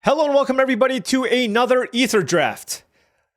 Hello and welcome everybody to another Aetherdrift.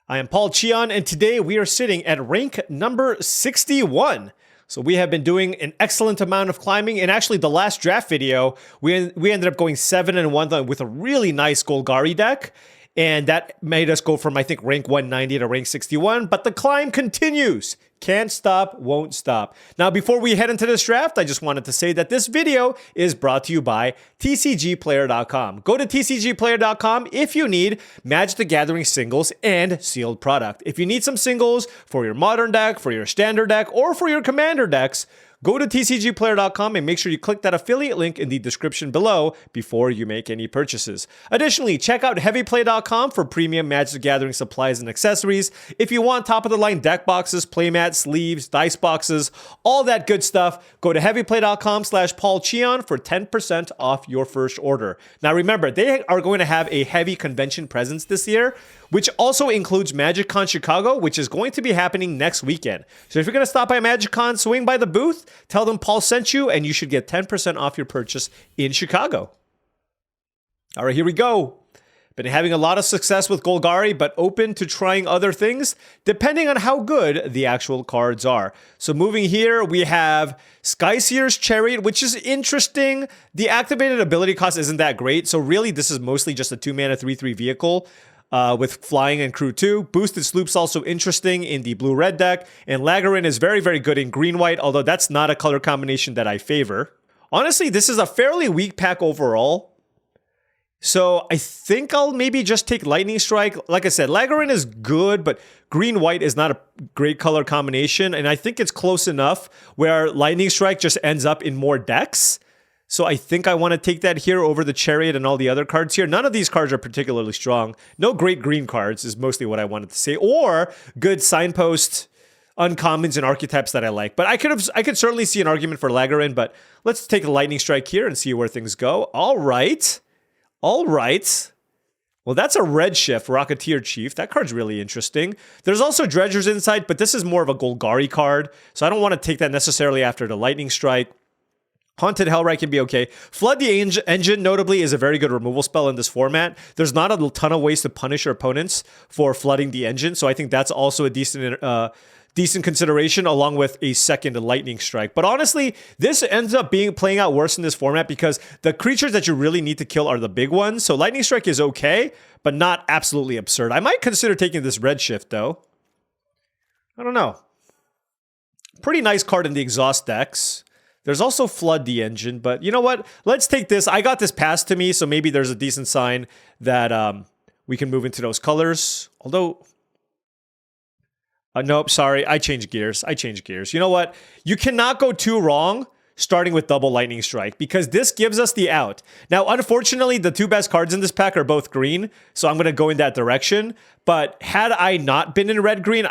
I am Paulcheon and today we are sitting at rank number 61. So we have been doing an excellent amount of climbing, and actually the last draft video, we ended up going 7-1 with a really nice Golgari deck. And that made us go from, I think, rank 190 to rank 61. But the climb continues. Can't stop, won't stop. Now, before we head into this draft, I just wanted to say that this video is brought to you by TCGplayer.com. Go to TCGplayer.com if you need Magic the Gathering singles and sealed product. If you need some singles for your modern deck, for your standard deck, or for your commander decks, go to TCGplayer.com and make sure you click that affiliate link in the description below before you make any purchases. Additionally, check out HeavyPlay.com for premium Magic the Gathering supplies and accessories. If you want top-of-the-line deck boxes, playmats, sleeves, dice boxes, all that good stuff, go to HeavyPlay.com/paulcheon for 10% off your first order. Now remember, they are going to have a heavy convention presence this year, which also includes MagicCon Chicago, which is going to be happening next weekend. So if you're going to stop by MagicCon, swing by the booth, tell them Paul sent you, and you should get 10% off your purchase in Chicago. All right, here we go. Been having a lot of success with Golgari, but open to trying other things, depending on how good the actual cards are. So moving here, we have Skyseer's Chariot, which is interesting. The activated ability cost isn't that great, so really this is mostly just a 2-mana 3/3 vehicle. With flying and crew 2. Boosted Sloop's also interesting in the blue-red deck, and Lagarin is very, very good in green-white, although that's not a color combination that I favor. Honestly, this is a fairly weak pack overall, so I think I'll maybe just take Lightning Strike. Like I said, Lagarin is good, but green-white is not a great color combination, and I think it's close enough where Lightning Strike just ends up in more decks. So I think I want to take that here over the Chariot and all the other cards here. None of these cards are particularly strong. No great green cards is mostly what I wanted to say. Or good signpost uncommons and archetypes that I like. But I could certainly see an argument for Lagarin, but let's take a Lightning Strike here and see where things go. All right. All right. Well, that's a Redshift Rocketeer Chief. That card's really interesting. There's also Dredger's Insight, but this is more of a Golgari card. So I don't want to take that necessarily after the Lightning Strike. Haunted Hellrite can be okay. Flood the Engine, notably, is a very good removal spell in this format. There's not a ton of ways to punish your opponents for flooding the engine, so I think that's also a decent consideration, along with a second Lightning Strike. But honestly, this ends up playing out worse in this format because the creatures that you really need to kill are the big ones. So Lightning Strike is okay, but not absolutely absurd. I might consider taking this Redshift, though. I don't know. Pretty nice card in the Exhaust decks. There's also Flood the Engine, but you know what? Let's take this. I got this passed to me, so maybe there's a decent sign that we can move into those colors. Although, nope, sorry. I changed gears. You know what? You cannot go too wrong starting with double Lightning Strike, because this gives us the out. Now, unfortunately, the two best cards in this pack are both green, so I'm going to go in that direction. But had I not been in red-green,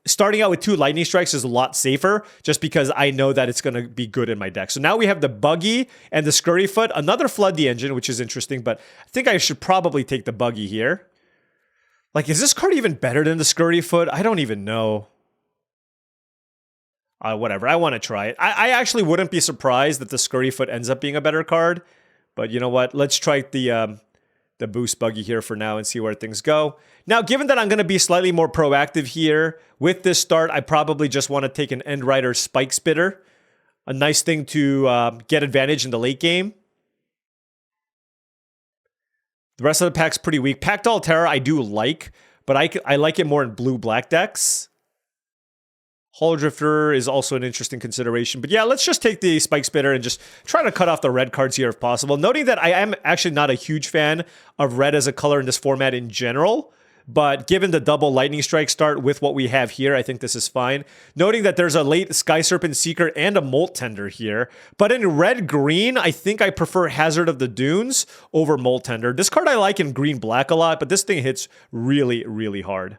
starting out with 2 Lightning Strikes is a lot safer, just because I know that it's going to be good in my deck. So now we have the Buggy and the Scurryfoot, another Flood the Engine, which is interesting, but I think I should probably take the Buggy here. Like, is this card even better than the Scurryfoot? I don't even know. Whatever, I want to try it. I actually wouldn't be surprised that the Scurryfoot ends up being a better card, but you know what? Let's try the Boost Buggy here for now and see where things go. Now, given that I'm going to be slightly more proactive here with this start, I probably just want to take an Endrider Spike Spitter. A nice thing to get advantage in the late game. The rest of the pack's pretty weak. Pact Altera I do like, but I like it more in blue-black decks. Holodrifter is also an interesting consideration. But yeah, let's just take the Spike Spitter and just try to cut off the red cards here if possible. Noting that I am actually not a huge fan of red as a color in this format in general. But given the double Lightning Strike start with what we have here, I think this is fine. Noting that there's a late Sky Serpent Seeker and a Molt Tender here. But in red-green, I think I prefer Hazard of the Dunes over Molt Tender. This card I like in green-black a lot, but this thing hits really, really hard.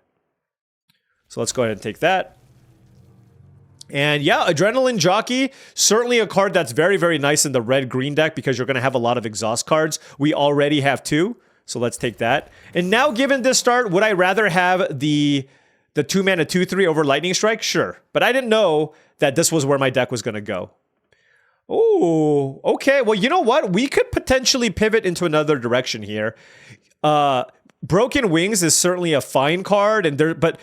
So let's go ahead and take that. And yeah, Adrenaline Jockey, certainly a card that's very, very nice in the red-green deck because you're going to have a lot of exhaust cards. We already have 2, so let's take that. And now, given this start, would I rather have the 2-mana 2/3 over Lightning Strike? Sure. But I didn't know that this was where my deck was going to go. Oh, okay. Well, you know what? We could potentially pivot into another direction here. Broken Wings is certainly a fine card, but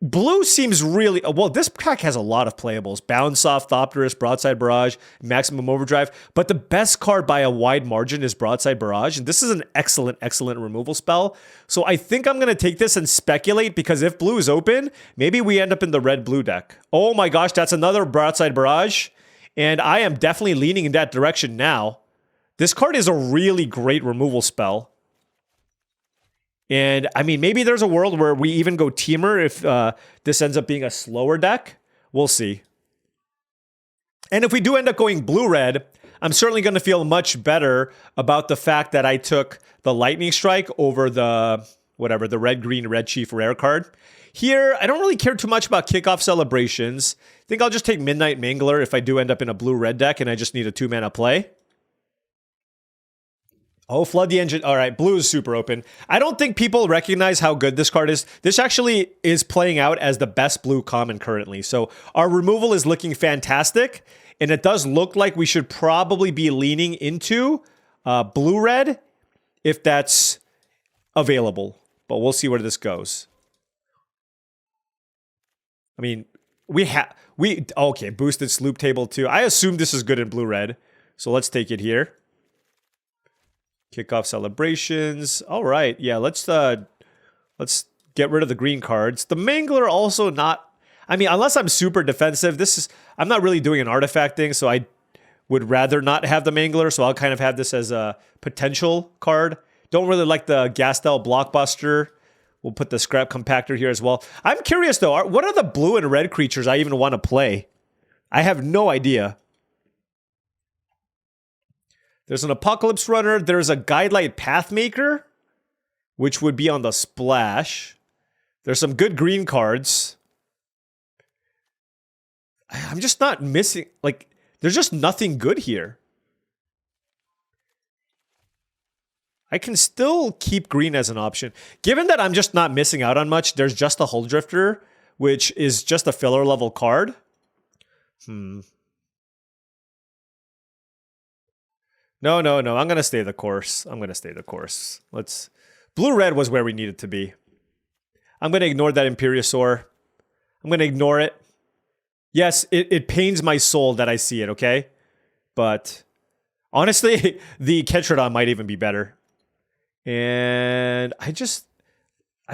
blue seems really well. This pack has a lot of playables: Bounce Off, Thopterus, Broadside Barrage, Maximum Overdrive. But the best card by a wide margin is Broadside Barrage, and this is an excellent removal spell. So I think I'm gonna take this and speculate, because if blue is open, maybe we end up in the red-blue deck. Oh my gosh, that's another Broadside Barrage, and I am definitely leaning in that direction now. This card is a really great removal spell. And, I mean, maybe there's a world where we even go Teamer if this ends up being a slower deck. We'll see. And if we do end up going blue-red, I'm certainly going to feel much better about the fact that I took the Lightning Strike over the, whatever, the red-green Red Chief rare card. Here, I don't really care too much about Kickoff Celebrations. I think I'll just take Midnight Mangler if I do end up in a blue-red deck and I just need a 2-mana play. Oh, Flood the Engine. All right, blue is super open. I don't think people recognize how good this card is. This actually is playing out as the best blue common currently. So our removal is looking fantastic, and it does look like we should probably be leaning into blue-red if that's available. But we'll see where this goes. I mean, okay, boosted Sloop Table too. I assume this is good in blue-red, so let's take it here. Kickoff Celebrations. All right, yeah, let's get rid of the green cards. The Mangler also not. I mean, unless I'm super defensive, I'm not really doing an artifact thing, so I would rather not have the Mangler. So I'll kind of have this as a potential card. Don't really like the Gastel Blockbuster. We'll put the Scrap Compactor here as well. I'm curious though. What are the blue and red creatures I even want to play? I have no idea. There's an Apocalypse Runner. There's a Guidelight Pathmaker, which would be on the splash. There's some good green cards. I'm just not missing, like, there's just nothing good here. I can still keep green as an option. Given that I'm just not missing out on much, there's just a Hull Drifter, which is just a filler level card. No. I'm going to stay the course. Blue-red was where we needed to be. I'm going to ignore that Imperiosaur. I'm going to ignore it. Yes, it pains my soul that I see it, okay? But honestly, the Ketrodon might even be better. And I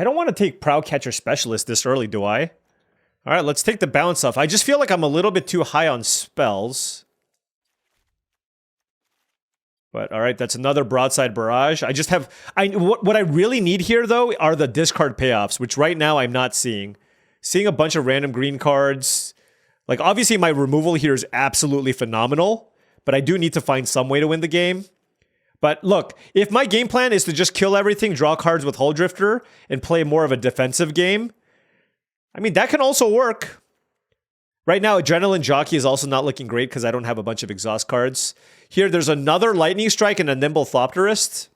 don't want to take Proud Catcher Specialist this early, do I? All right, let's take the bounce off. I just feel like I'm a little bit too high on spells. But all right, that's another Broadside Barrage. What I really need here though are the discard payoffs, which right now I'm not seeing. Seeing a bunch of random green cards. Like obviously my removal here is absolutely phenomenal, but I do need to find some way to win the game. But look, if my game plan is to just kill everything, draw cards with Hull Drifter, and play more of a defensive game, I mean that can also work. Right now, Adrenaline Jockey is also not looking great because I don't have a bunch of exhaust cards. Here, there's another Lightning Strike and a Nimble Thopterist.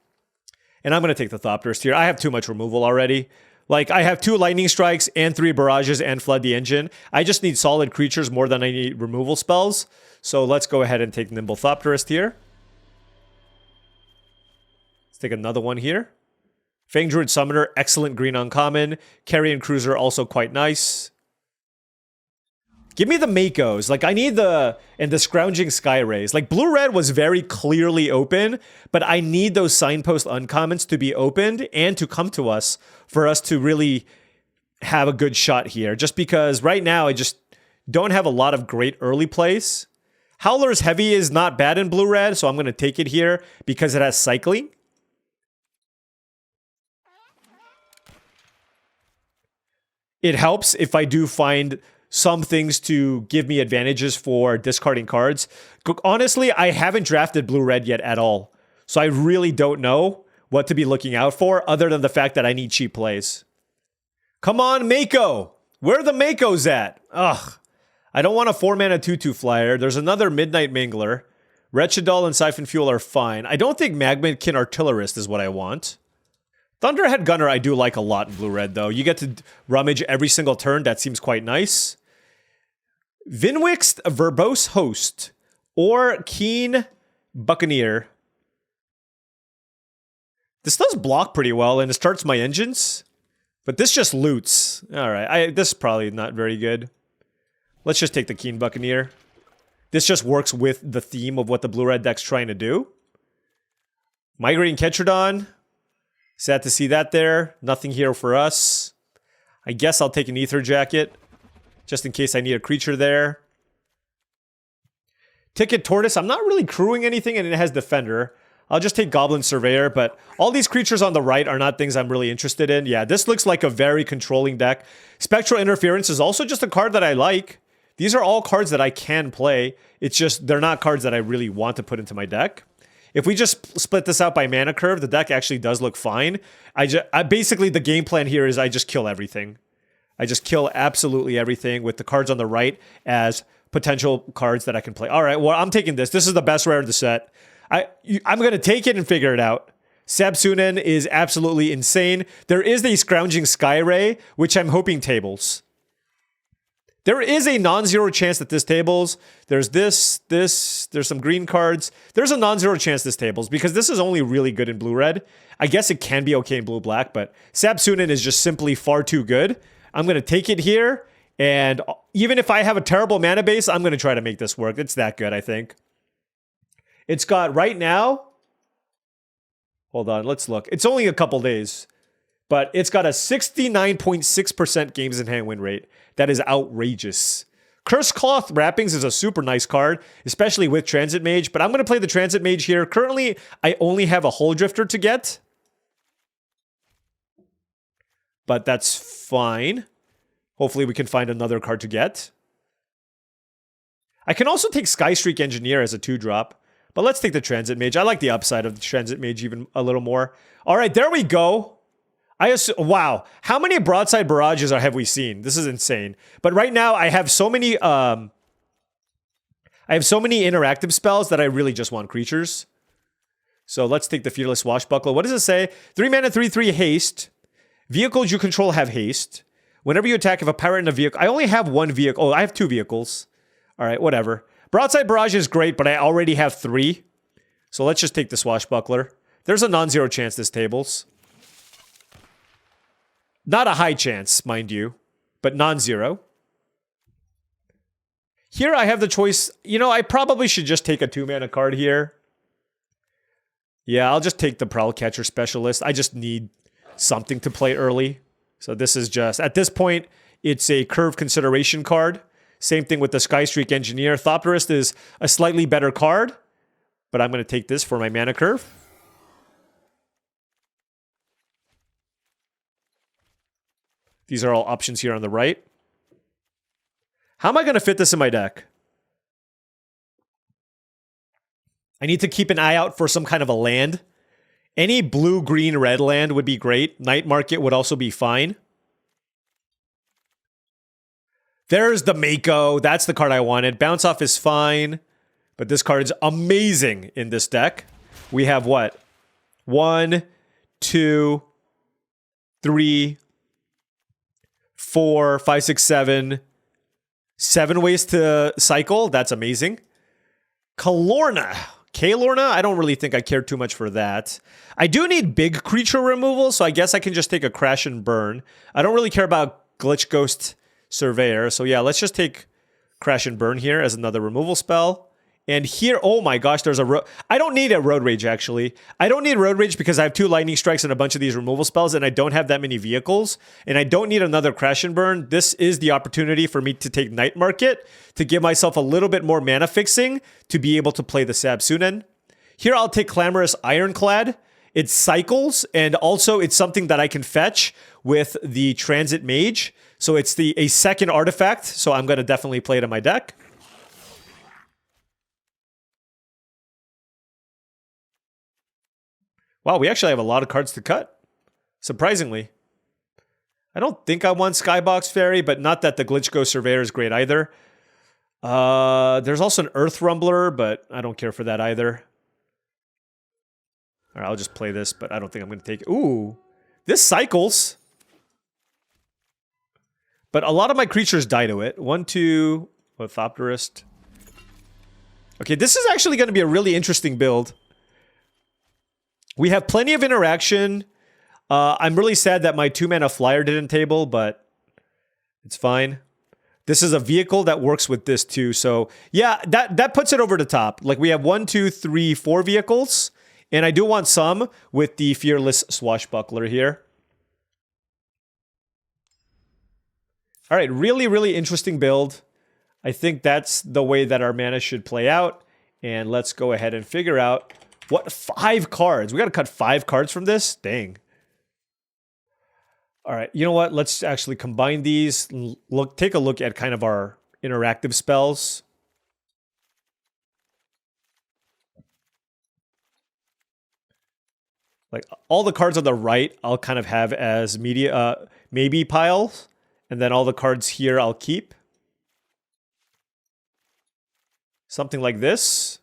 And I'm going to take the Thopterist here. I have too much removal already. Like, I have 2 Lightning Strikes and 3 Barrages and Flood the Engine. I just need solid creatures more than I need removal spells. So let's go ahead and take Nimble Thopterist here. Let's take another one here. Fang Druid Summoner, excellent green uncommon. Carrion Cruiser, also quite nice. Give me the Makos. Like, I need the Scrounging Sky Rays. Like, blue-red was very clearly open, but I need those signpost uncommons to be opened and to come to us for us to really have a good shot here. Just because right now I just don't have a lot of great early plays. Howler's Heavy is not bad in blue-red, so I'm going to take it here because it has cycling. It helps if I do find some things to give me advantages for discarding cards. Honestly, I haven't drafted blue-red yet at all. So I really don't know what to be looking out for other than the fact that I need cheap plays. Come on, Mako! Where are the Makos at? Ugh. I don't want a 4-mana 2/2 flyer. There's another Midnight Mangler. Wretchedal and Siphon Fuel are fine. I don't think Magmakin Artillerist is what I want. Thunderhead Gunner I do like a lot in blue-red, though. You get to rummage every single turn. That seems quite nice. Vinwixt Verbose Host or Keen Buccaneer. This does block pretty well, and it starts my engines. But this just loots. Alright, this is probably not very good. Let's just take the Keen Buccaneer. This just works with the theme of what the blue-red deck's trying to do. Migrating Ketrodon. Sad to see that there. Nothing here for us. I guess I'll take an Ether Jacket, just in case I need a creature there. Ticket Tortoise. I'm not really crewing anything, and it has Defender. I'll just take Goblin Surveyor, but all these creatures on the right are not things I'm really interested in. Yeah, this looks like a very controlling deck. Spectral Interference is also just a card that I like. These are all cards that I can play. It's just, they're not cards that I really want to put into my deck. If we just split this out by mana curve, the deck actually does look fine. Basically, the game plan here is I just kill everything. I just kill absolutely everything with the cards on the right as potential cards that I can play. All right, well, I'm taking this. This is the best rare of the set. I'm going to take it and figure it out. Sab-Sunen is absolutely insane. There is a Scrounging Skyray, which I'm hoping tables. There is a non-zero chance that this tables. There's there's some green cards. There's a non-zero chance this tables because this is only really good in blue-red. I guess it can be okay in blue-black, but Sab-Sunen is just simply far too good. I'm going to take it here, and even if I have a terrible mana base, I'm going to try to make this work. It's that good, I think. It's got, right now, hold on, let's look. It's only a couple days, but it's got a 69.6% games in hand win rate. That is outrageous. Curse Cloth Wrappings is a super nice card, especially with Transit Mage, but I'm going to play the Transit Mage here. Currently, I only have a Hull Drifter to get, but that's fine. Hopefully we can find another card to get. I can also take Skystreak Engineer as a 2-drop. But let's take the Transit Mage. I like the upside of the Transit Mage even a little more. All right, there we go. Wow, how many Broadside Barrages have we seen? This is insane. But right now, I have so many interactive spells that I really just want creatures. So let's take the Fearless Swashbuckler. What does it say? 3 mana, 3/3 haste. Vehicles you control have haste. Whenever you attack, if a pirate in a vehicle... I only have one vehicle. Oh, I have 2 vehicles. All right, whatever. Broadside Barrage is great, but I already have 3. So let's just take the Swashbuckler. There's a non-zero chance this tables. Not a high chance, mind you, but non-zero. Here I have the choice. You know, I probably should just take a 2-mana card here. Yeah, I'll just take the Prowlcatcher Specialist. I just need something to play early. So this is just, at this point, it's a curve consideration card. Same thing with the Skystreak Engineer. Thopterist is a slightly better card, but I'm going to take this for my mana curve. These are all options here on the right. How am I going to fit this in my deck? I need to keep an eye out for some kind of a land. Any blue, green, red land would be great. Night Market would also be fine. There's the Mako. That's the card I wanted. Bounce Off is fine. But this card is amazing in this deck. We have what? 1, 2, 3, 4, 5, 6, 7. 7 ways to cycle. That's amazing. Kalorna. Kalorna? I don't really think I care too much for that. I do need big creature removal, so I guess I can just take a Crash and Burn. I don't really care about Glitch Ghost Surveyor. So yeah, let's just take Crash and Burn here as another removal spell. And here, oh my gosh, there's a I don't need a Road Rage, actually. I don't need Road Rage because I have 2 Lightning Strikes and a bunch of these removal spells, and I don't have that many vehicles. And I don't need another Crash and Burn. This is the opportunity for me to take Night Market to give myself a little bit more mana fixing to be able to play the Sab-Sunen. Here, I'll take Clamorous Ironclad. It cycles, and also it's something that I can fetch with the Transit Mage. So it's a second artifact, so I'm going to definitely play it in my deck. Wow, we actually have a lot of cards to cut. Surprisingly. I don't think I want Skybox Fairy, but not that the Glitch Ghost Surveyor is great either. There's also an Earth Rumbler, but I don't care for that either. All right, I'll just play this, but I don't think I'm going to take it. Ooh, this cycles. But a lot of my creatures die to it. 1, 2, Thopterist. Okay, this is actually going to be a really interesting build. We have plenty of interaction. I'm really sad that my 2-mana flyer didn't table, but it's fine. This is a vehicle that works with this too. So yeah, that puts it over the top. Like we have 1, 2, 3, 4 vehicles. And I do want some with the Fearless Swashbuckler here. All right, really, really interesting build. I think that's the way that our mana should play out. And let's go ahead and figure out what 5 cards. We got to cut 5 cards from this? Dang. All right, you know what? Let's actually combine these. Take a look at kind of our interactive spells. Like all the cards on the right, I'll kind of have as maybe piles. And then all the cards here I'll keep. Something like this.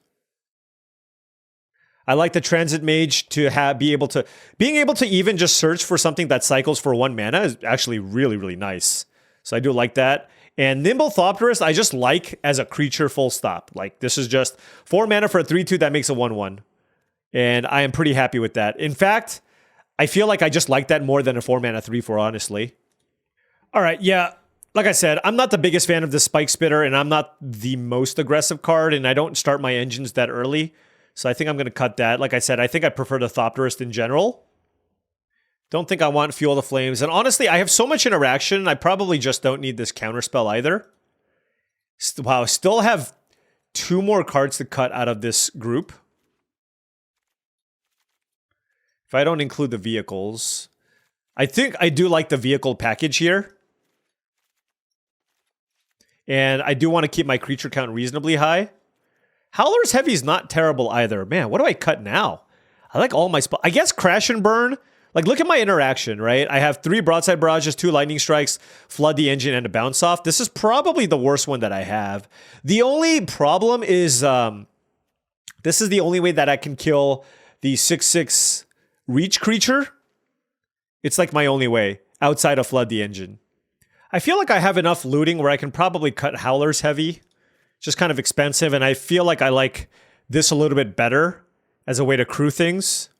I like the Transit Mage to being able to even just search for something that cycles for 1 mana is actually really, really nice. So I do like that. And Nimble Thopterist, I just like as a creature full stop. Like this is just 4 mana for a 3/2 that makes a 1/1. And I am pretty happy with that. In fact, I feel like I just like that more than a 4 mana 3/4, honestly. All right, yeah. Like I said, I'm not the biggest fan of the Spike Spitter, and I'm not the most aggressive card, and I don't start my engines that early. So I think I'm going to cut that. Like I said, I think I prefer the Thopterist in general. Don't think I want Fuel the Flames. And honestly, I have so much interaction, I probably just don't need this counterspell either. Wow, still have 2 more cards to cut out of this group. If I don't include the vehicles. I think I do like the vehicle package here. And I do want to keep my creature count reasonably high. Howler's Heavy is not terrible either. Man, what do I cut now? I like all my spells. I guess Crash and Burn. Like, look at my interaction, right? I have 3 Broadside Barrages, 2 Lightning Strikes, Flood the Engine, and a Bounce Off. This is probably the worst one that I have. The only problem is this is the only way that I can kill the 6/6 Reach creature. It's like my only way outside of Flood the Engine. I feel like I have enough looting where I can probably cut Howler's Heavy. Just kind of expensive, and I feel like I like this a little bit better as a way to crew things.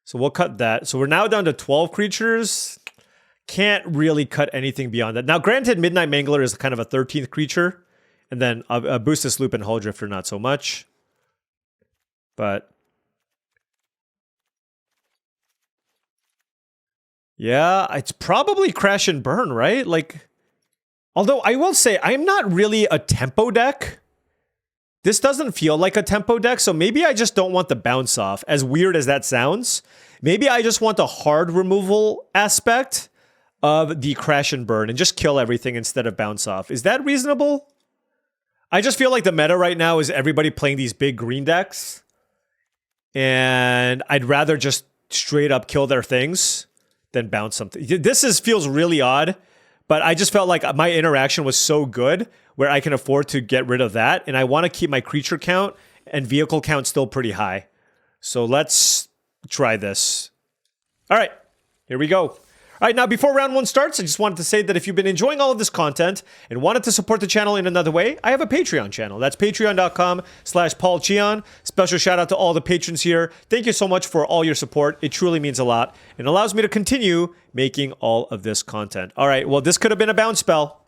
So we'll cut that. So we're now down to 12 creatures. Can't really cut anything beyond that. Now, granted, Midnight Mangler is kind of a 13th creature, and then a Boostless Loop and Hull Drifter not so much. But yeah, it's probably Crash and Burn, right? Like, although I will say, I'm not really a tempo deck. This doesn't feel like a tempo deck, so maybe I just don't want the bounce off, as weird as that sounds. Maybe I just want the hard removal aspect of the Crash and Burn and just kill everything instead of bounce off. Is that reasonable? I just feel like the meta right now is everybody playing these big green decks. And I'd rather just straight up kill their things than bounce something. This feels really odd, but I just felt like my interaction was so good where I can afford to get rid of that, and I want to keep my creature count and vehicle count still pretty high. So let's try this. All right, here we go. All right, now before round 1 starts, I just wanted to say that if you've been enjoying all of this content and wanted to support the channel in another way, I have a Patreon channel. That's patreon.com/paulcheon. Special shout out to all the patrons here. Thank you so much for all your support. It truly means a lot and allows me to continue making all of this content. All right, well, this could have been a bounce spell.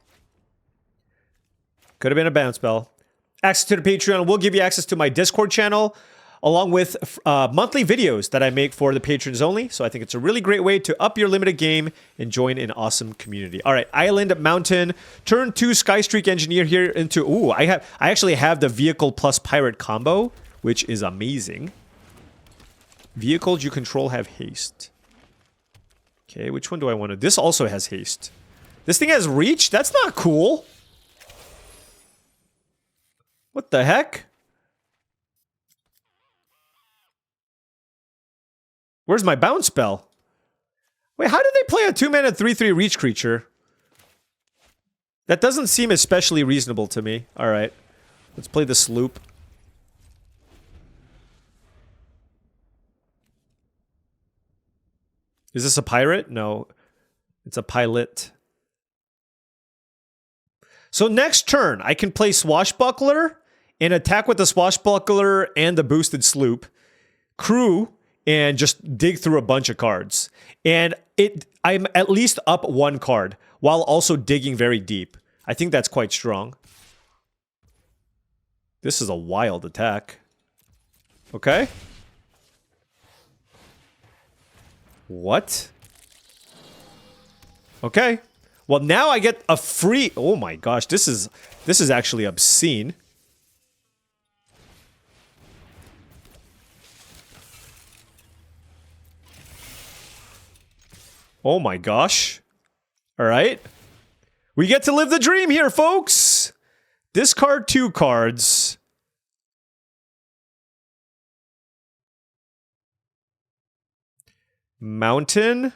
Could have been a bounce spell. Access to the Patreon will give you access to my Discord channel, along with monthly videos that I make for the patrons only. So I think it's a really great way to up your limited game and join an awesome community. All right, Island Mountain, turn 2 Skystreak Engineer here into, ooh, I actually have the vehicle plus pirate combo, which is amazing. Vehicles you control have haste. Okay, which one do I want to? This also has haste. This thing has reach? That's not cool. What the heck? Where's my bounce spell? Wait, how did they play a 2-mana 3/3 reach creature? That doesn't seem especially reasonable to me. All right, let's play the sloop. Is this a pirate? No, it's a pilot. So next turn, I can play Swashbuckler and attack with the swashbuckler and the boosted sloop, crew, and just dig through a bunch of cards. And I'm at least up one card while also digging very deep. I think that's quite strong. This is a wild attack. Okay. What? Okay. Well, now I get a free... Oh my gosh, this is actually obscene. Oh my gosh. All right. We get to live the dream here, folks. Discard 2 cards. Mountain.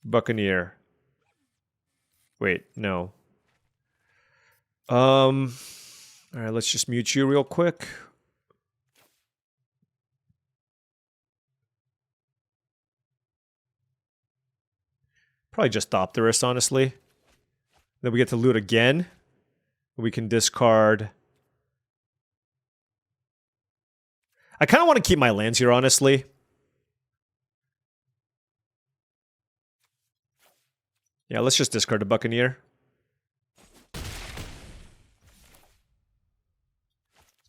Buccaneer. Wait, no. All right, let's just mute you real quick. Probably just Thopterus, honestly. Then we get to loot again. We can discard. I kind of want to keep my lands here, honestly. Yeah, let's just discard the Buccaneer.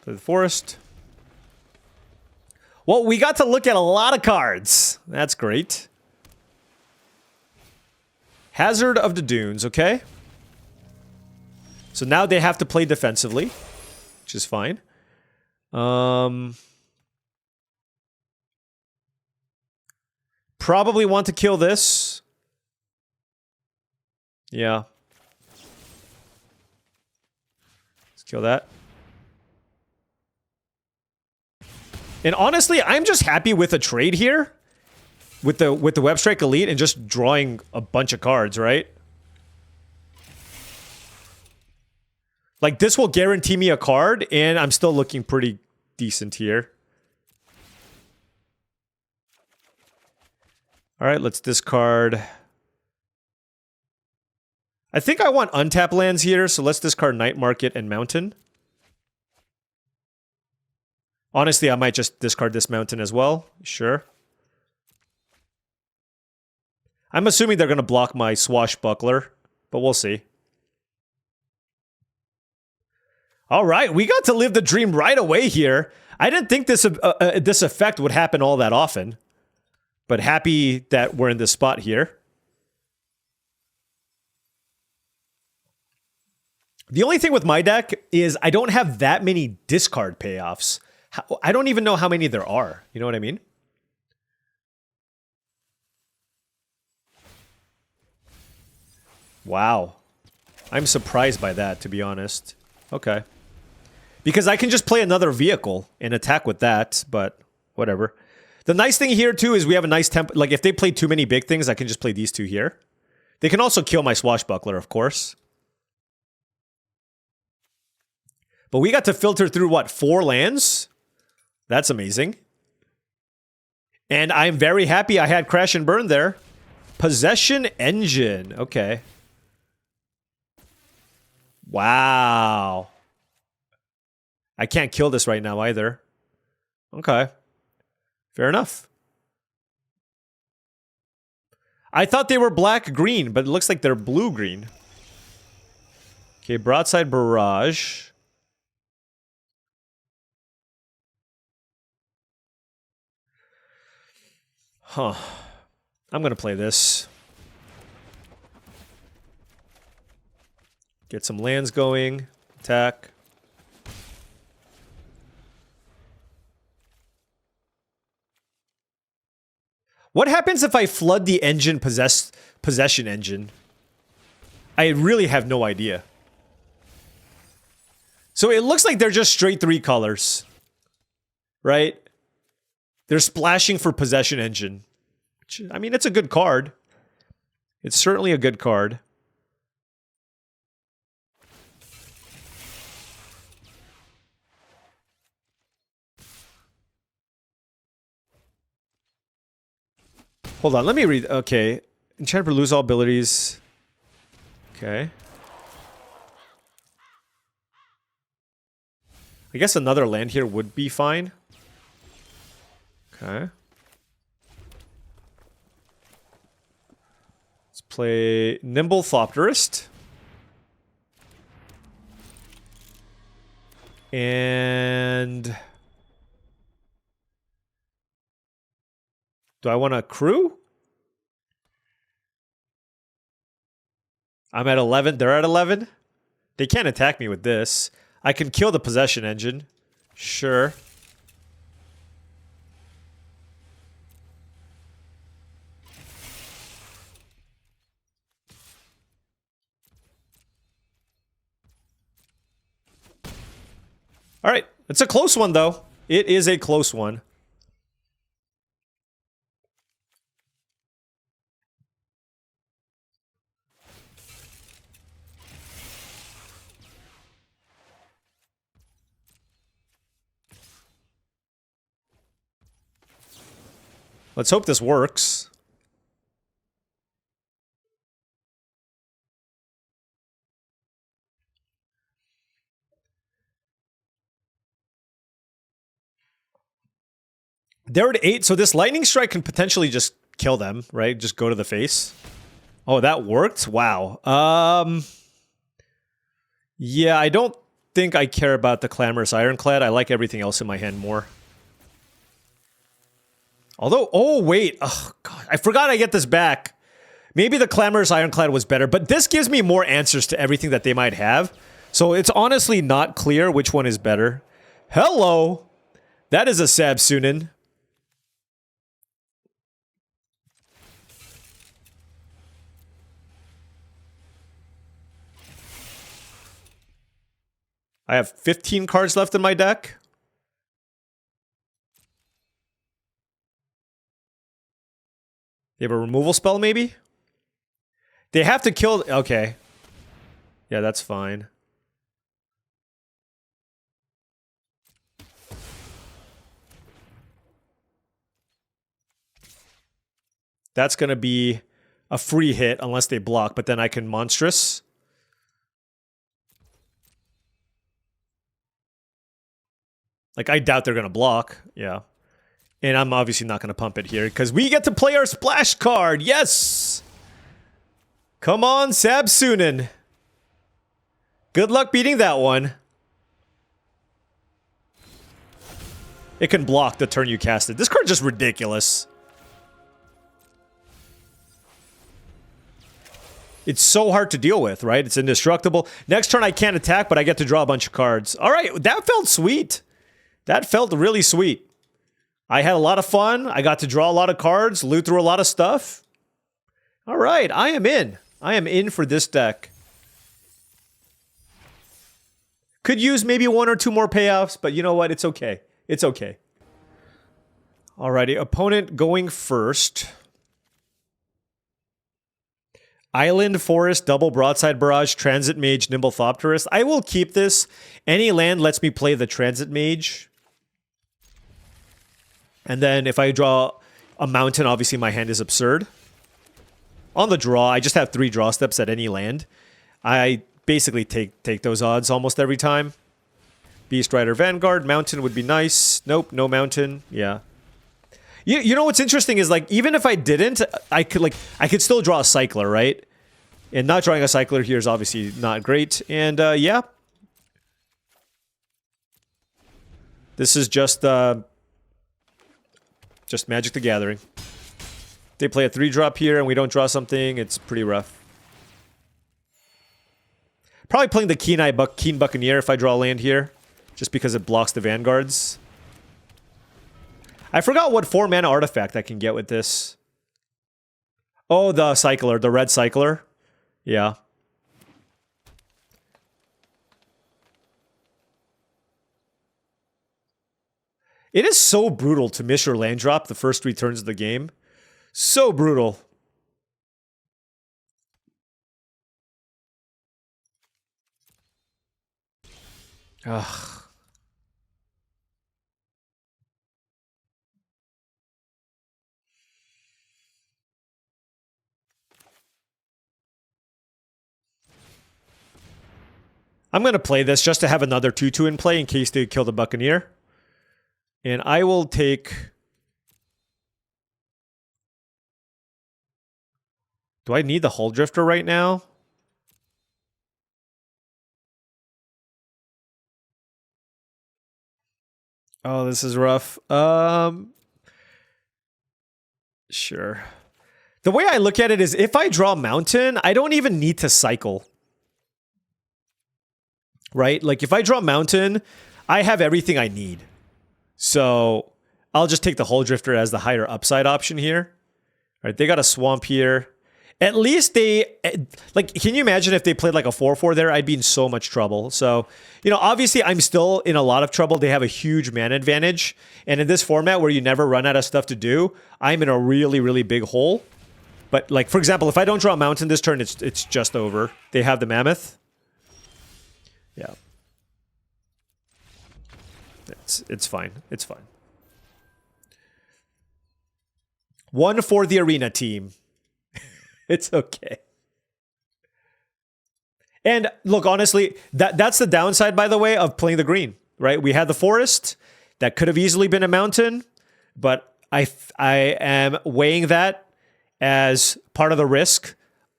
Play the Forest. Well, we got to look at a lot of cards. That's great. Hazard of the Dunes, okay. So now they have to play defensively, which is fine. Probably want to kill this. Yeah. Let's kill that. And honestly, I'm just happy with a trade here. With the Webstrike Elite and just drawing a bunch of cards, right? Like, this will guarantee me a card, and I'm still looking pretty decent here. Alright, let's discard. I think I want untap lands here, so let's discard Night Market and Mountain. Honestly, I might just discard this Mountain as well. Sure. I'm assuming they're going to block my Swashbuckler, but we'll see. All right, we got to live the dream right away here. I didn't think this effect would happen all that often, but happy that we're in this spot here. The only thing with my deck is I don't have that many discard payoffs. I don't even know how many there are. You know what I mean? Wow. I'm surprised by that, to be honest. Okay. Because I can just play another vehicle and attack with that, but whatever. The nice thing here, too, is we have a nice tempo. Like, if they play too many big things, I can just play these two here. They can also kill my Swashbuckler, of course. But we got to filter through, what, 4 lands? That's amazing. And I'm very happy I had Crash and Burn there. Possession Engine. Okay. Wow. I can't kill this right now either. Okay. Fair enough. I thought they were black-green, but it looks like they're blue-green. Okay, Broadside Barrage. Huh. I'm gonna play this. Get some lands going. Attack. What happens if I flood the engine possession engine? I really have no idea. So it looks like they're just straight 3 colors. Right? They're splashing for possession engine. Which, I mean, it's a good card. It's certainly a good card. Hold on, let me read. Okay. Enchant for lose all abilities. Okay. I guess another land here would be fine. Okay. Let's play Nimble Thopterist. And... do I want to crew? I'm at 11. They're at 11. They can't attack me with this. I can kill the possession engine. Sure. All right. It's a close one, though. It is a close one. Let's hope this works. They're at 8, so this lightning strike can potentially just kill them, right? Just go to the face. Oh, that worked? Wow. Yeah, I don't think I care about the Clamorous Ironclad. I like everything else in my hand more. Although, oh wait, oh god, I forgot I get this back. Maybe the Clamorous Ironclad was better, but this gives me more answers to everything that they might have. So it's honestly not clear which one is better. Hello! That is a Sab-Sunen. I have 15 cards left in my deck. They have a removal spell, maybe? They have to kill... okay. Yeah, that's fine. That's going to be a free hit unless they block, but then I can Monstrous. Like, I doubt they're going to block. Yeah. And I'm obviously not going to pump it here, because we get to play our splash card! Yes! Come on, Sab-Sunen. Good luck beating that one. It can block the turn you cast it. This card's just ridiculous. It's so hard to deal with, right? It's indestructible. Next turn I can't attack, but I get to draw a bunch of cards. Alright, that felt sweet. That felt really sweet. I had a lot of fun. I got to draw a lot of cards, loot through a lot of stuff. Alright, I am in. I am in for this deck. Could use maybe 1 or 2 more payoffs, but you know what? It's okay. It's okay. Alrighty, opponent going first. Island, Forest, Double Broadside Barrage, Transit Mage, Nimble Thopterist. I will keep this. Any land lets me play the Transit Mage. And then if I draw a mountain, obviously my hand is absurd. On the draw, I just have 3 draw steps at any land. I basically take those odds almost every time. Beast Rider Vanguard, Mountain would be nice. Nope, no Mountain. Yeah. You know what's interesting is, like, even if I didn't, I could still draw a Cycler, right? And not drawing a Cycler here is obviously not great. And yeah. This is just Magic the Gathering. They play a 3-drop here and we don't draw something, it's pretty rough. Probably playing the Keen Buccaneer if I draw land here, just because it blocks the Vanguards. I forgot what 4-mana artifact I can get with this. Oh, the Cycler, the red Cycler. Yeah. It is so brutal to miss your land drop the first 3 turns of the game. So brutal. Ugh. I'm going to play this just to have another 2/2 in play in case they kill the Buccaneer. And I will take... Do I need the Hull Drifter right now? Oh, this is rough. Sure. The way I look at it is if I draw Mountain, I don't even need to cycle. Right? Like if I draw Mountain, I have everything I need. So I'll just take the Hull Drifter as the higher upside option here. All right, they got a Swamp here. At least they, like, can you imagine if they played like a 4/4 there? I'd be in so much trouble. So, you know, obviously I'm still in a lot of trouble. They have a huge mana advantage. And in this format where you never run out of stuff to do, I'm in a really, really big hole. But like, for example, if I don't draw a Mountain this turn, it's just over. They have the Mammoth. Yeah. It's fine. It's fine. 1 for the Arena team. It's okay. And look, honestly, that's the downside, by the way, of playing the green, right? We had the Forest. That could have easily been a Mountain, but I am weighing that as part of the risk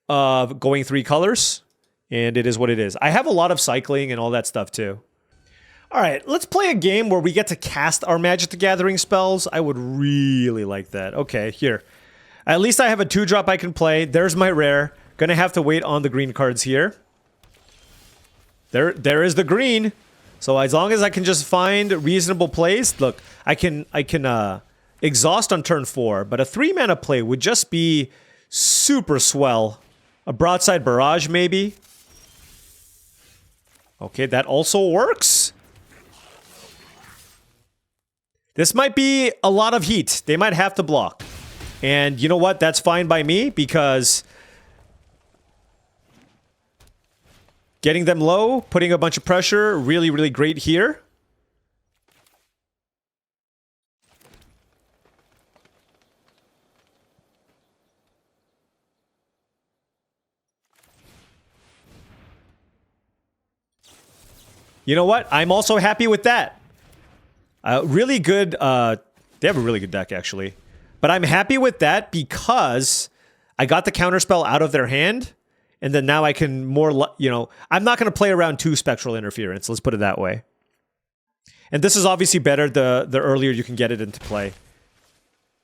of going 3 colors, and it is what it is. I have a lot of cycling and all that stuff, too. All right, let's play a game where we get to cast our Magic the Gathering spells. I would really like that. Okay, here. At least I have a 2-drop I can play. There's my rare. Gonna have to wait on the green cards here. There is the green. So as long as I can just find reasonable plays. Look, I can exhaust on turn 4, but a 3-mana play would just be super swell. A Broadside Barrage, maybe. Okay, that also works. This might be a lot of heat. They might have to block. And you know what? That's fine by me because getting them low, putting a bunch of pressure, really, really great here. You know what? I'm also happy with that. Really good. They have a really good deck, actually. But I'm happy with that because I got the counterspell out of their hand. And then now I can more, you know, I'm not going to play around 2 Spectral Interference. Let's put it that way. And this is obviously better the earlier you can get it into play.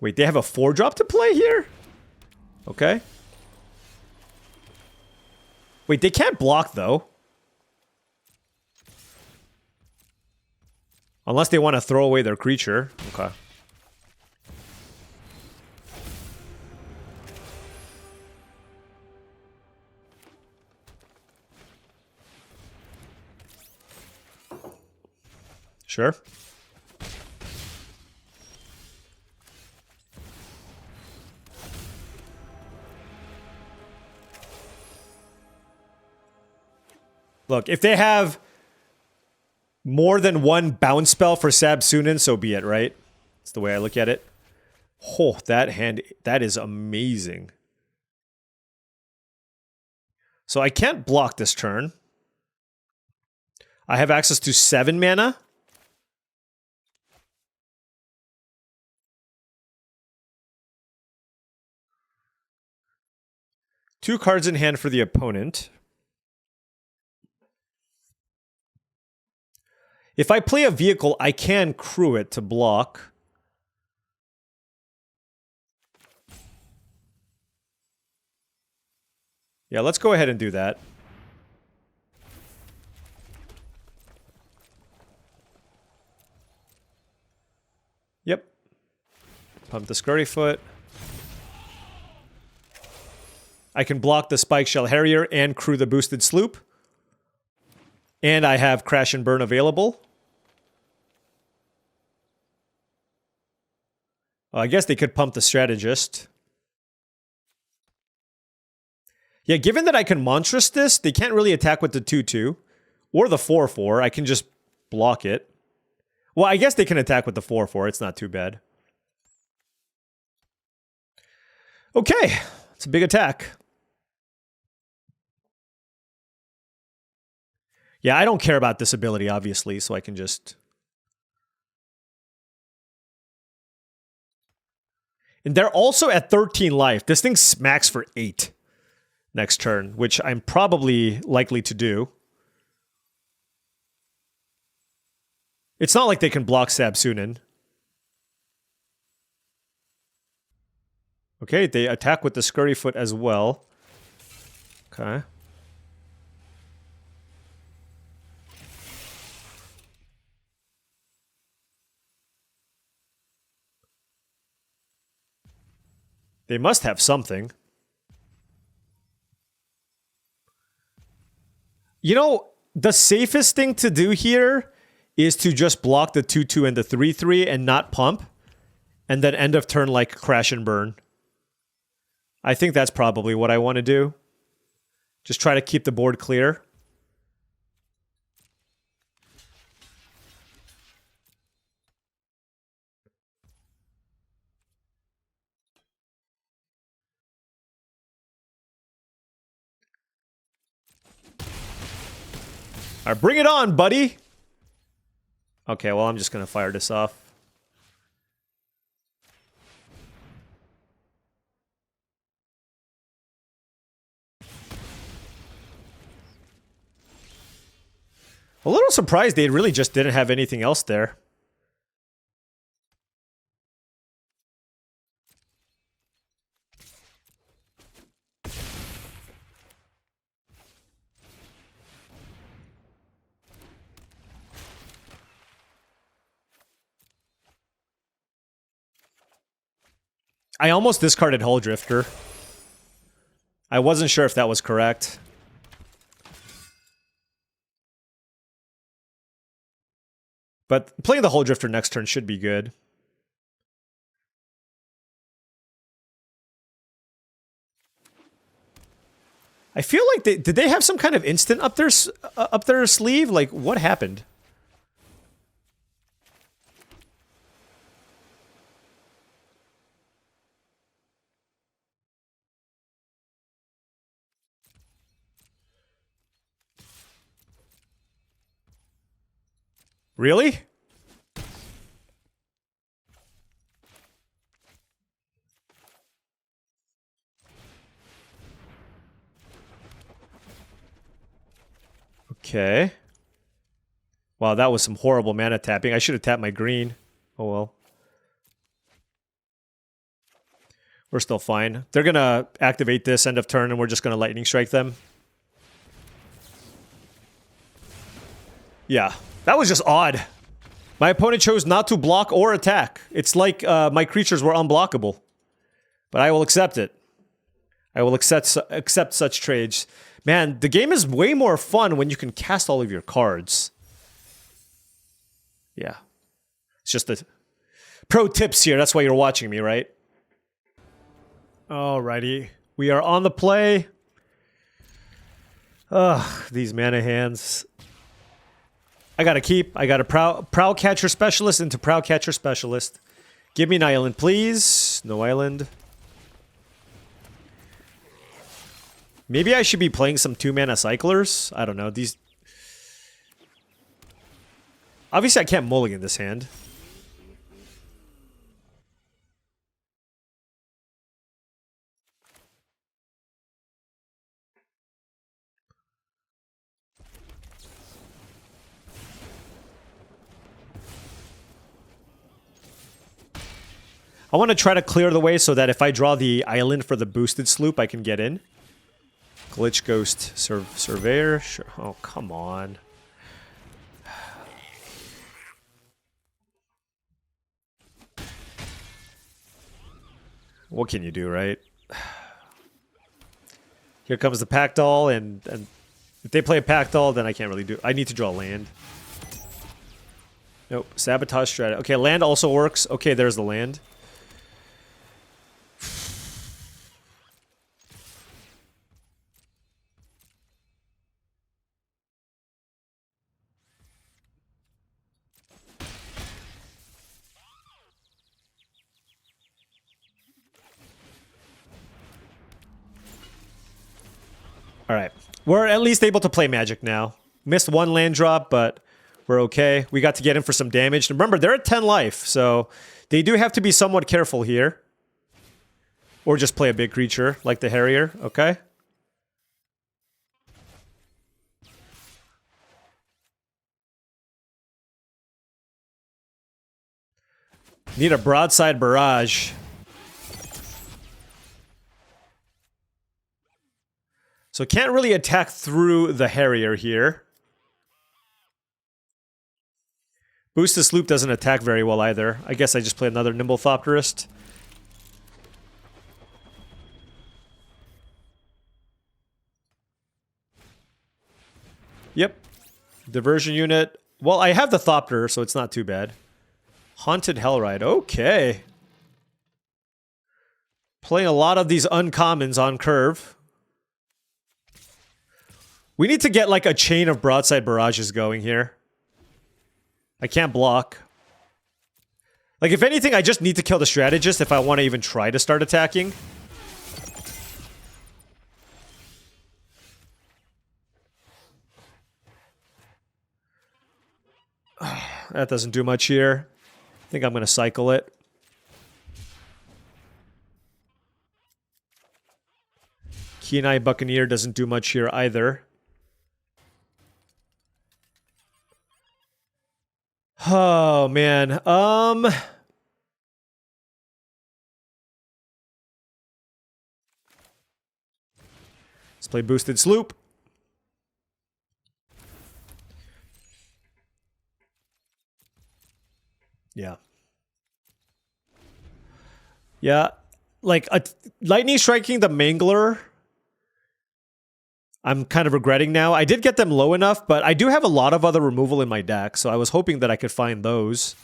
Wait, they have a 4-drop to play here? Okay. Wait, they can't block, though. Unless they want to throw away their creature. Okay. Sure. Look, if they have more than 1 bounce spell for Sab-Sunen, so be it, right? That's the way I look at it. Oh, that hand, that is amazing. So I can't block this turn. I have access to 7 mana. Two cards in hand for the opponent. If I play a vehicle, I can crew it to block. Yeah, let's go ahead and do that. Yep. Pump the Scurryfoot. I can block the Spike Shell Harrier and crew the boosted Sloop. And I have Crash and Burn available. I guess they could pump the Strategist. Yeah, given that I can Monstrous this, they can't really attack with the 2/2 or the 4/4. I can just block it. Well, I guess they can attack with the 4/4. It's not too bad. Okay, it's a big attack. Yeah, I don't care about this ability, obviously, so I can just... And they're also at 13 life. This thing smacks for 8 next turn, which I'm probably likely to do. It's not like they can block Sab-Sunen. Okay, they attack with the Scurry Foot as well. Okay. They must have something. You know, the safest thing to do here is to just block the 2/2 and the 3/3 and not pump. And then end of turn, like, crash and burn. I think that's probably what I want to do. Just try to keep the board clear. All right, bring it on, buddy. Okay, well, I'm just going to fire this off. A little surprised they really just didn't have anything else there. I almost discarded Hull Drifter. I wasn't sure if that was correct. But playing the Hull Drifter next turn should be good. I feel like did they have some kind of instant up their sleeve? Like, what happened? Really? Okay. Wow, that was some horrible mana tapping. I should have tapped my green. Oh well. We're still fine. They're gonna activate this end of turn and we're just gonna lightning strike them. Yeah, that was just odd. My opponent chose not to block or attack. It's like my creatures were unblockable. But I will accept it. I will accept such trades. Man, the game is way more fun when you can cast all of your cards. Yeah. It's just the pro tips here. That's why you're watching me, right? Alrighty. We are on the play. Ugh, these mana hands. I got a Prowl Catcher Specialist into Prowl Catcher Specialist. Give me an island, please. No island. Maybe I should be playing some 2-mana cyclers. I don't know. These... Obviously, I can't mulligan this hand. I want to try to clear the way so that if I draw the island for the boosted sloop, I can get in. Glitch Ghost Surveyor. Sure. Oh, come on. What can you do, right? Here comes the Packdoll, and if they play a Packdoll, then I can't really do... I need to draw land. Nope. Sabotage strategy. Okay, land also works. Okay, there's the land. All right. We're at least able to play Magic now. Missed one land drop, but we're okay. We got to get in for some damage. Remember, they're at 10 life, so they do have to be somewhat careful here. Or just play a big creature, like the Harrier, okay? Need a broadside barrage. So can't really attack through the Harrier here. Boosted Loop doesn't attack very well either. I guess I just play another Nimblethopterist. Yep. Diversion unit. Well, I have the Thopter, so it's not too bad. Haunted Hellride. Okay. Playing a lot of these uncommons on curve. We need to get like a chain of broadside barrages going here. I can't block. Like, if anything, I just need to kill the strategist if I want to even try to start attacking. That doesn't do much here. I think I'm going to cycle it. Kenai Buccaneer doesn't do much here either. Oh, man. Let's play Boosted Sloop. Yeah. Yeah. Like, lightning striking the Mangler, I'm kind of regretting now. I did get them low enough, but I do have a lot of other removal in my deck, so I was hoping that I could find those.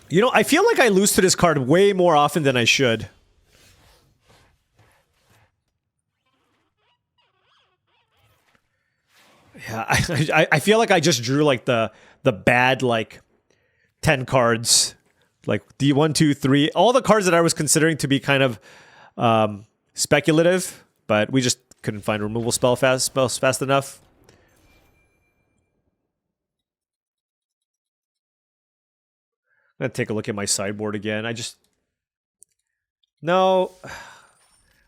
You know, I feel like I lose to this card way more often than I should. Yeah, I feel like I just drew like the bad like 10 cards, like D1, 2, 3, all the cards that I was considering to be kind of speculative, but we just couldn't find removal spells fast enough. I'm gonna take a look at my sideboard again. No.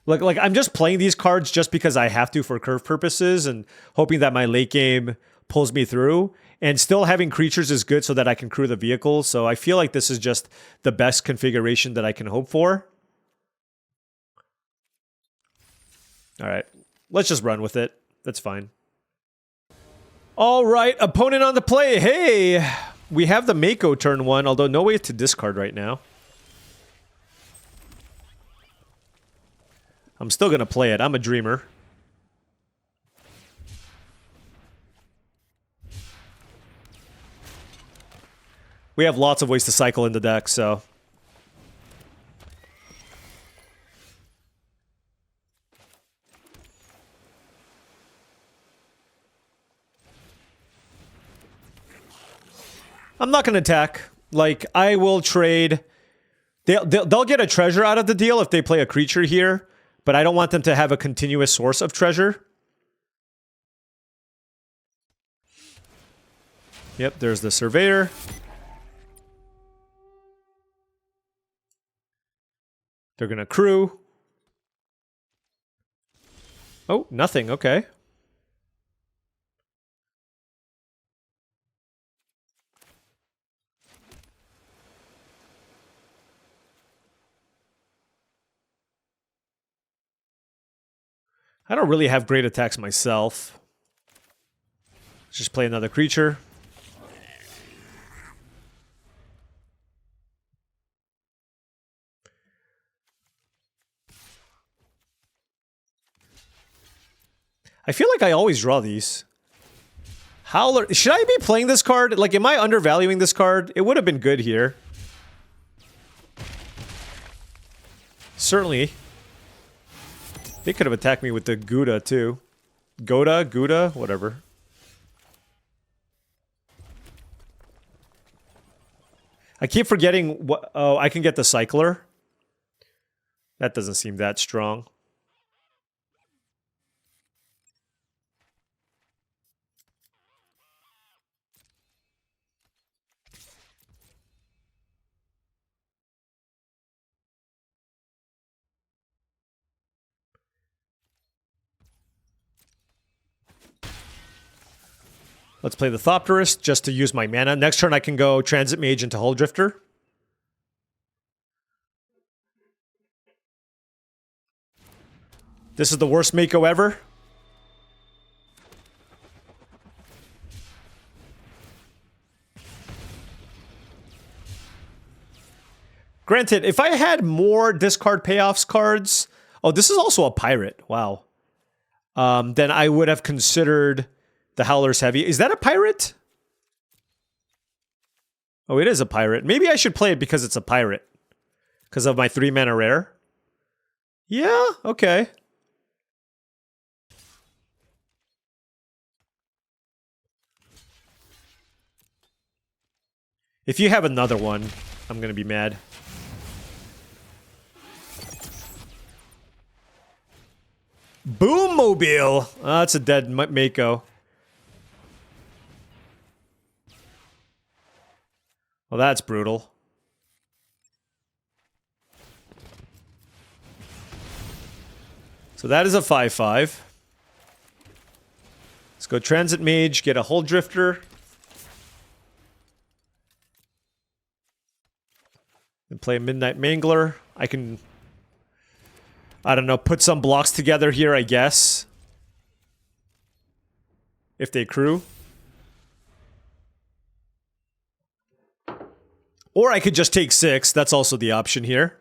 Like I'm just playing these cards just because I have to for curve purposes and hoping that my late game pulls me through. And still having creatures is good so that I can crew the vehicle. So I feel like this is just the best configuration that I can hope for. All right, let's just run with it. That's fine. All right, opponent on the play. Hey, we have the Mako turn 1, although no way to discard right now. I'm still going to play it. I'm a dreamer. We have lots of ways to cycle in the deck, so... I'm not going to attack. Like, I will trade... They'll get a treasure out of the deal if they play a creature here, but I don't want them to have a continuous source of treasure. Yep, there's the Surveyor. They're going to crew. Oh, nothing. Okay. I don't really have great attacks myself. Let's just play another creature. I feel like I always draw these. Howler. Should I be playing this card? Like, am I undervaluing this card? It would have been good here. Certainly. They could have attacked me with the Gouda, too. Gouda, whatever. I keep forgetting what... Oh, I can get the Cycler. That doesn't seem that strong. Let's play the Thopterist just to use my mana. Next turn I can go Transit Mage into Hull Drifter. This is the worst Mako ever. Granted, if I had more discard payoffs cards... Oh, this is also a pirate. Wow. Then I would have considered the Howler's Heavy. Is that a pirate? Oh, it is a pirate. Maybe I should play it because it's a pirate. Because of my 3-mana rare. Yeah, okay. If you have another one, I'm gonna be mad. Boom Mobile! Oh, that's a dead Mako. Well, that's brutal. So that is a 5/5. Let's go Transit Mage, get a Hull Drifter. And play a Midnight Mangler. I can... I don't know, put some blocks together here, I guess. If they crew. Or I could just take 6. That's also the option here.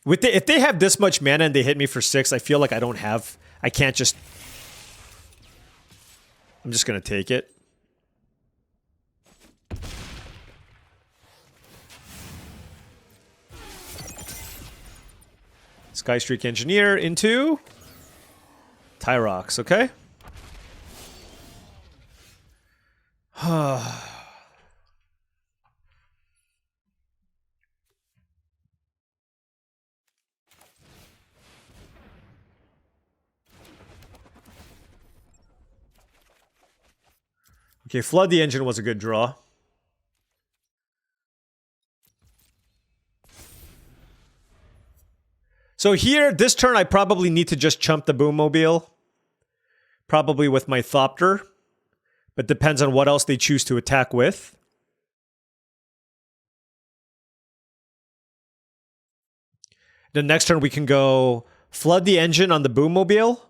If they have this much mana and they hit me for 6, I feel like I don't have... I can't just... I'm just gonna take it. Skystreak Engineer into Tyrox, okay? Okay, Flood the Engine was a good draw. So here, this turn, I probably need to just chump the Boommobile. Probably with my Thopter. But depends on what else they choose to attack with. The next turn, we can go Flood the Engine on the Boommobile.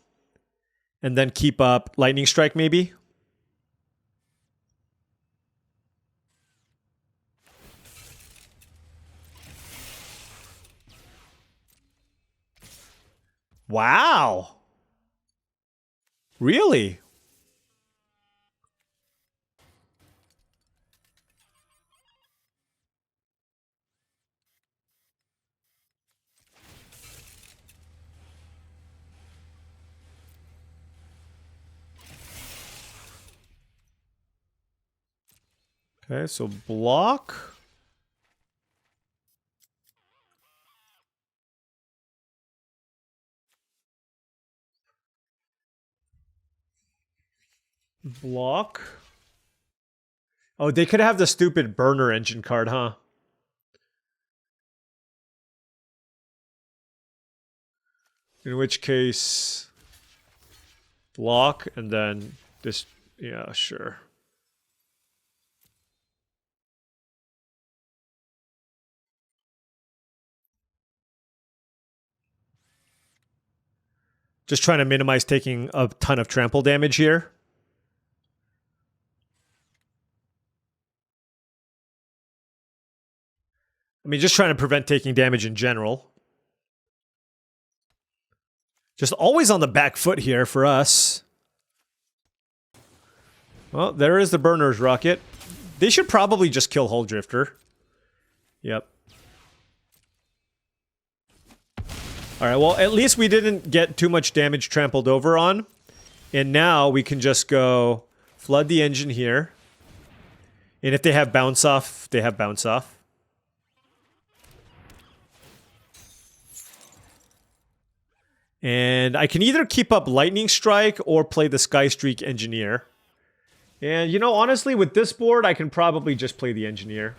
And then keep up Lightning Strike, maybe. Wow. Really? Okay, so block. Block. Oh, they could have the stupid burner engine card, huh? In which case, block and then this. Yeah, sure. Just trying to minimize taking a ton of trample damage here. I mean, just trying to prevent taking damage in general. Just always on the back foot here for us. Well, there is the Burner's Rocket. They should probably just kill Hull Drifter. Yep. Alright, well, at least we didn't get too much damage trampled over on. And now we can just go flood the engine here. And if they have bounce off, they have bounce off. And I can either keep up Lightning Strike or play the Sky Streak Engineer. And, you know, honestly, with this board, I can probably just play the Engineer.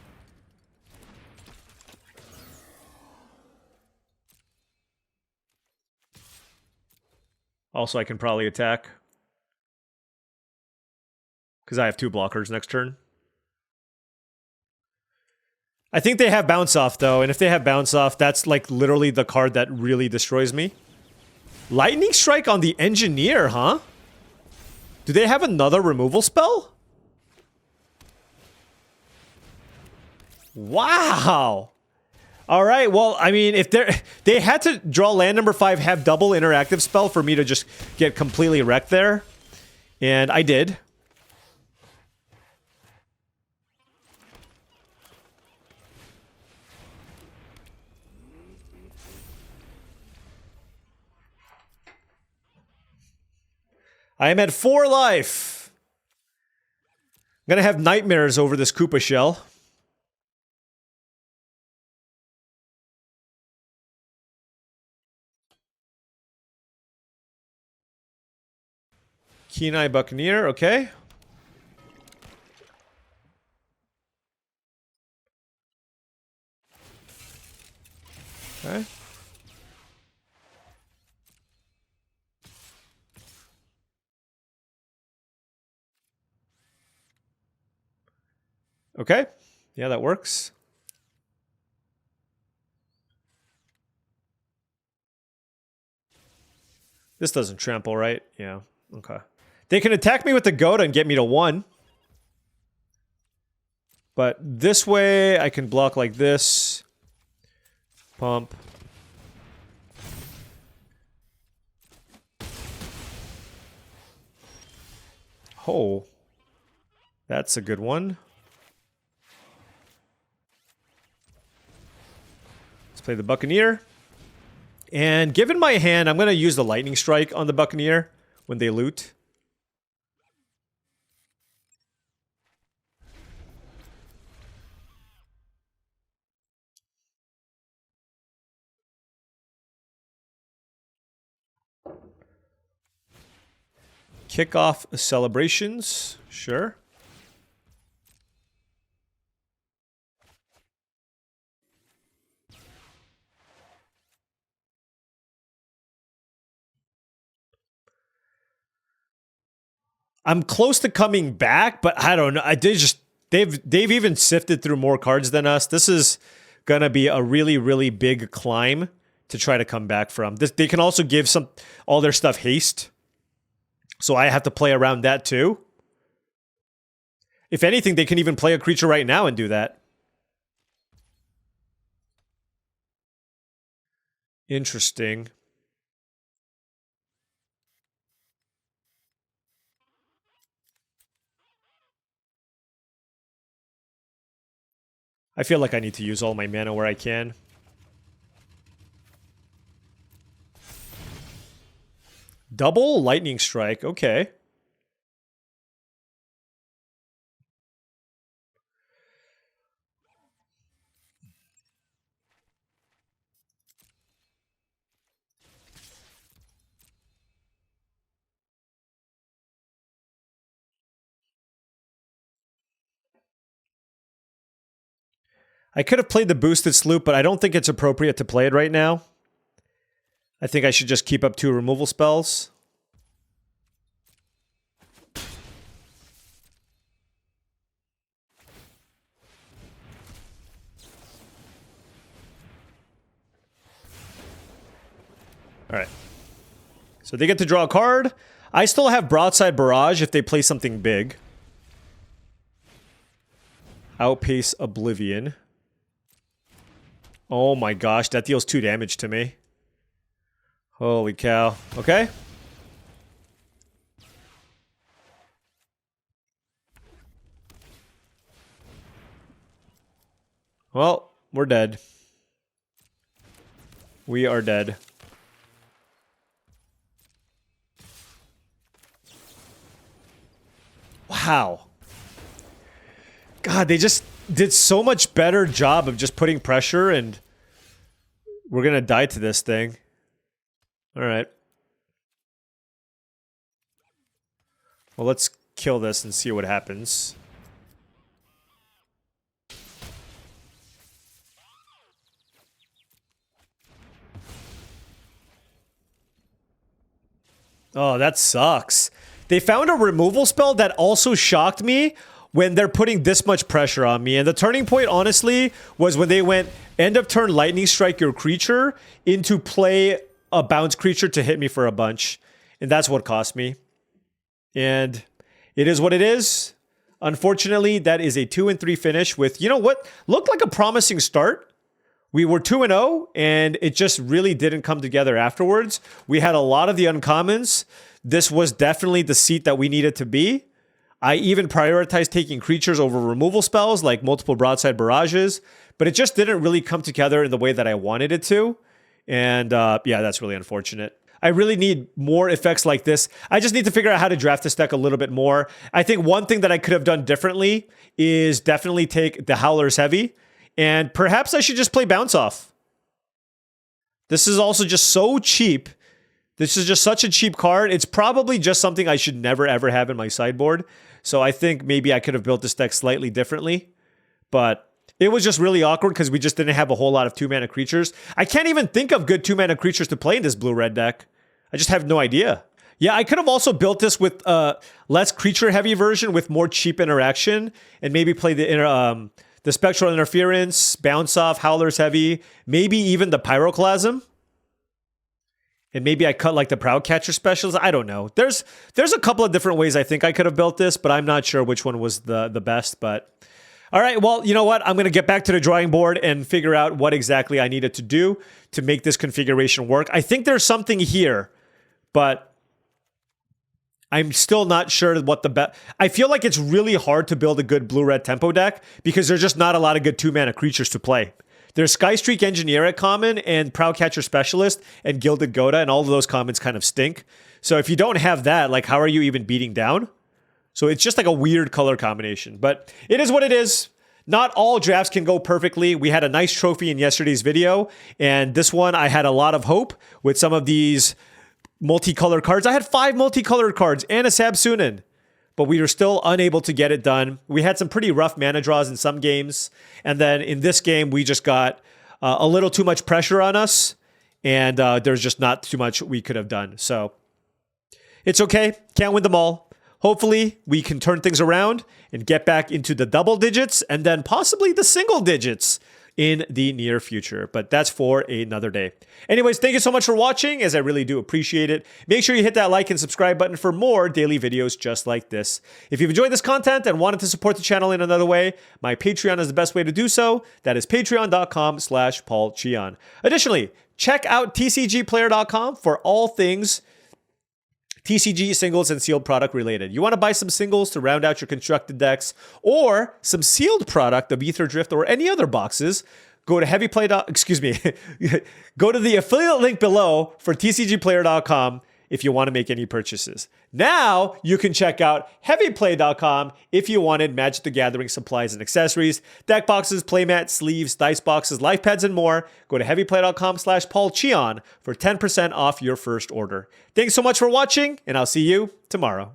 Also, I can probably attack. Because I have 2 blockers next turn. I think they have bounce off, though. And if they have bounce off, that's like literally the card that really destroys me. Lightning Strike on the Engineer, huh? Do they have another removal spell? Wow! Alright, well, I mean, if they had to draw land number 5, have double interactive spell for me to just get completely wrecked there. And I did. I am at 4 life. I'm gonna have nightmares over this Koopa shell. Keen-Eye Buccaneer, okay. Okay. Okay. Yeah, that works. This doesn't trample, right? Yeah. Okay. They can attack me with the Goat and get me to 1. But this way, I can block like this. Pump. Oh. That's a good one. Let's play the Buccaneer. And given my hand, I'm going to use the Lightning Strike on the Buccaneer when they loot. Kick off celebrations, sure. I'm close to coming back, but I don't know. They've even sifted through more cards than us. This is gonna be a really, really big climb to try to come back from. They can also give all their stuff haste. So I have to play around that too. If anything, they can even play a creature right now and do that. Interesting. I feel like I need to use all my mana where I can. Double Lightning Strike, okay. I could have played the boosted sloop, but I don't think it's appropriate to play it right now. I think I should just keep up 2 removal spells. Alright. So they get to draw a card. I still have Broadside Barrage if they play something big. Outpace Oblivion. Oh my gosh, that deals 2 damage to me. Holy cow. Okay. Well, we're dead. We are dead. Wow. God, they just did so much better job of just putting pressure, and we're gonna die to this thing. All right. Well, let's kill this and see what happens. Oh, that sucks. They found a removal spell that also shocked me when they're putting this much pressure on me. And the turning point, honestly, was when they went end of turn lightning strike your creature into play a bounce creature to hit me for a bunch. And that's what cost me. And it is what it is. Unfortunately, that is a 2-3 finish with, you know what, looked like a promising start. We were 2-0, and it just really didn't come together afterwards. We had a lot of the uncommons. This was definitely the seat that we needed to be. I even prioritized taking creatures over removal spells, like multiple broadside barrages, but it just didn't really come together in the way that I wanted it to. And yeah, that's really unfortunate. I really need more effects like this. I just need to figure out how to draft this deck a little bit more. I think one thing that I could have done differently is definitely take the Howlers heavy. And perhaps I should just play Bounce Off. This is also just so cheap. This is just such a cheap card. It's probably just something I should never ever have in my sideboard. So I think maybe I could have built this deck slightly differently. But it was just really awkward because we just didn't have a whole lot of 2-mana creatures. I can't even think of good 2-mana creatures to play in this blue-red deck. I just have no idea. Yeah, I could have also built this with less creature-heavy version with more cheap interaction and maybe play the Spectral Interference, Bounce Off, Howlers Heavy, maybe even the Pyroclasm. And maybe I cut like the Proudcatcher specials. I don't know. There's a couple of different ways I think I could have built this, but I'm not sure which one was the best. But all right, well, you know what? I'm going to get back to the drawing board and figure out what exactly I needed to do to make this configuration work. I think there's something here, but I'm still not sure what the best. I feel like it's really hard to build a good blue-red tempo deck because there's just not a lot of good 2-mana creatures to play. There's Skystreak Engineer at common and Proudcatcher Specialist and Gilded Goda, and all of those commons kind of stink. So if you don't have that, like, how are you even beating down? So it's just like a weird color combination. But it is what it is. Not all drafts can go perfectly. We had a nice trophy in yesterday's video, and this one I had a lot of hope with some of these multicolored cards. I had 5 multicolored cards and a Sab-Sunen, but we were still unable to get it done. We had some pretty rough mana draws in some games, and then in this game, we just got a little too much pressure on us, and there's just not too much we could have done. So it's okay. Can't win them all. Hopefully, we can turn things around and get back into the double digits and then possibly the single digits in the near future. But that's for another day. Anyways, thank you so much for watching, as I really do appreciate it. Make sure you hit that like and subscribe button for more daily videos just like this. If you've enjoyed this content and wanted to support the channel in another way, my Patreon is the best way to do so. That is patreon.com/paulcheon. Additionally, check out TCGplayer.com for all things TCG singles and sealed product related. You want to buy some singles to round out your constructed decks, or some sealed product of Aetherdrift or any other boxes, go to go to the affiliate link below for TCGplayer.com if you want to make any purchases. Now you can check out heavyplay.com if you wanted Magic the Gathering supplies and accessories, deck boxes, playmats, sleeves, dice boxes, life pads, and more. Go to heavyplay.com/paulcheon for 10% off your first order. Thanks so much for watching, and I'll see you tomorrow.